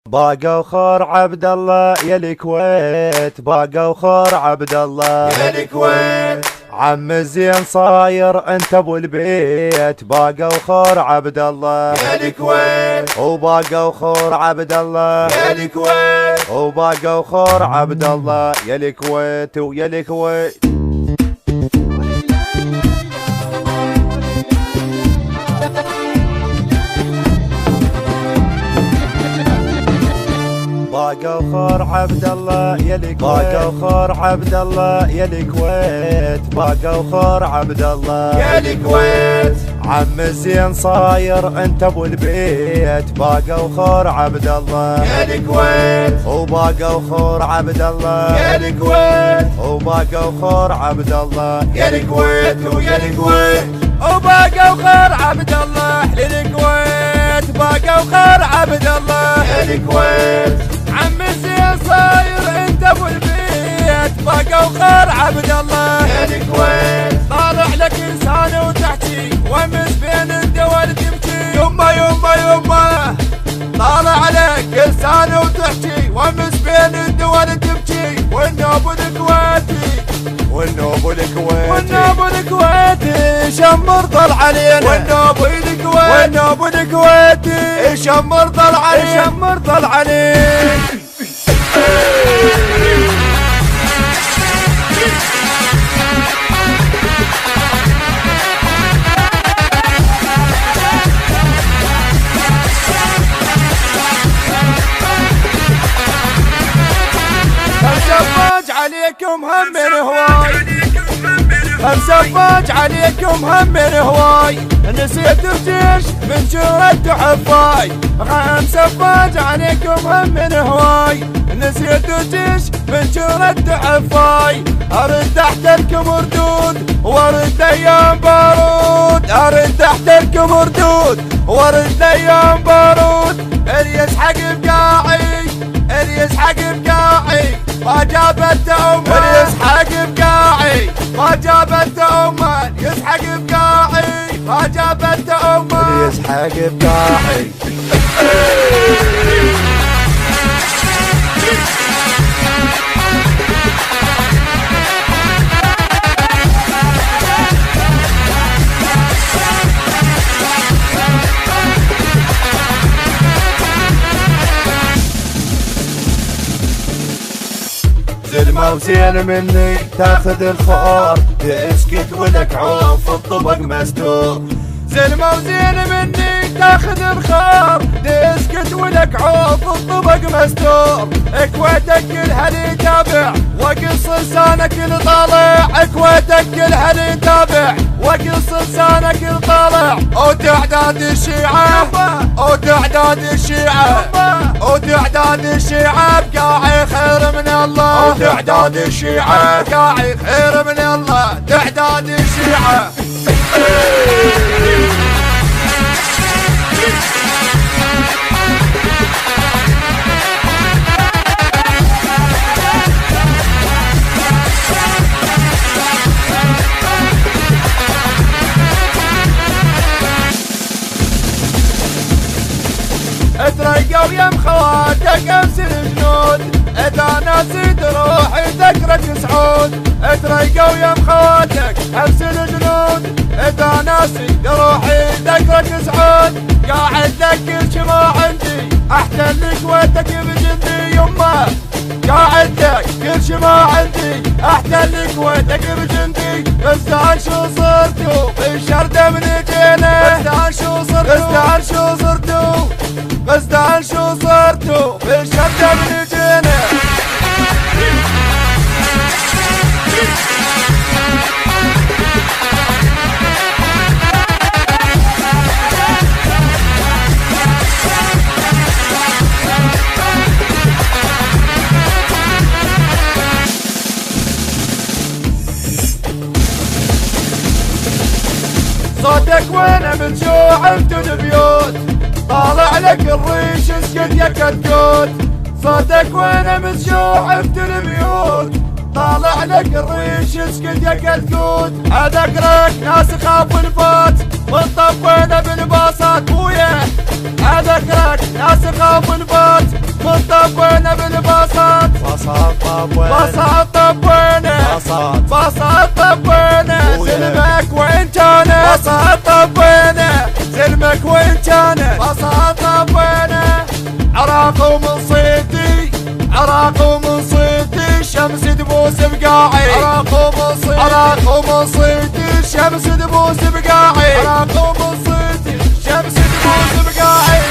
باقى وخور عبد الله يا الكويت، باقى وخور عبد الله يا الكويت، عم الزين صاير انت ابو البيت. باقى وخور عبد الله يا الكويت، وباقى وخور عبد الله يا الكويت، وباقى وخور عبد الله يا الكويت ويا الكويت. باقى وخور عبد الله يا الكويت، باقى وخور عبد الله يا الكويت، باقى وخور عبد الله يا الكويت، عم الزين صاير انت ابو البيت. باقى وخور عبد الله يا الكويت، وباقى وخور عبد الله يا الكويت، وباقى وخور عبد الله يا الكويت ويا الكويت، وباقى وخور عبد الله للكويت، باقى وخور عبد الله يا الكويت، عم الزين صاير انت ابو البيت. باقى وخور عبد الله يا الكويت، طالع لك لسانه وتحتي ومس بين الدول تمشي. يما يما يما طالع عليك لسانه وتحتي ومس بين الدول تمشي. والنوب الكويتي والنوب الكويتي والنوب الكويتي شمر طل علينا. والنوب الكويتي والنوب الكويتي شمر طل علينا، شمر طل علينا. مسفاج عليكم هم من هواي، مسفاج عليكم هم من هواي، نسيت الجيش من جرد حفاي. مسفاج عليكم هم من هواي، نسيت الجيش من جرد حفاي. ارد تحت لكم ردود وارد ايام بارود، ارد تحت لكم ردود وارد ايام بارود. اللي يسحق بقاعي، اللي يسحق بقاعي ما جابت أمان، اللي يسحق بقاعي ما جابت أمان، يسحق بقاعي ما جابت أمان، اللي يسحق بقاعي. زلمة وزين مني تاخذ الخور، تسكت ولك عوف الطبق مسدور. زلمة وزين مني تاخذ الخار، تسكت ولك عوف الطبق مستور. كويتك كلها اللي يتابع وقص لسانك اللي طالع، كويتك كلها اللي يتابع وقص لسانك اللي طالع. وتعداد الشيعة وتعداد الشيعة وتعداد الشيعة بقاعي خير من الله، وتعداد الشيعة بقاعي خير من الله. تعداد الشيعة اتريقوا يم خواتك امس الجنود، اذا ناسي تروحي ذكرك سعود. اتريقوا يم خواتك امس الجنود، اذا ناسي تروحي ذكرك سعود. قاعد ذكر شما عندي احسن لك ويتك بجندي. يما قاعد ذكر شما عندي احسن لك ويتك بجندي. بس شو صرتوا بالشردة من جينا، بس شو صرتوا، بس شو صرتوا، بس شو صرتوا بالشردة من جينا. صوتك وين بتجوع انتو البيوت، طالع لك الريش اسكت يا كتكوت. صوتك وين بتجوع انتو البيوت، طالع لك الريش اسكت يا كتكوت. اذكرك ناس خافوا الفوت وانطفينا بالباصات بويا. اذكرك ناس خافوا الفوت بساط طبينا بساط طبينا زلمك وين كان بساط طبينا زلمك وين كان بساط طبينا عراق ومن صيدي عراق ومن صيدي شمس تبوس بقاعي عراق ومن صيدي شمس تبوس بقاعي عراق ومن صيدي شمس تبوس بقاعي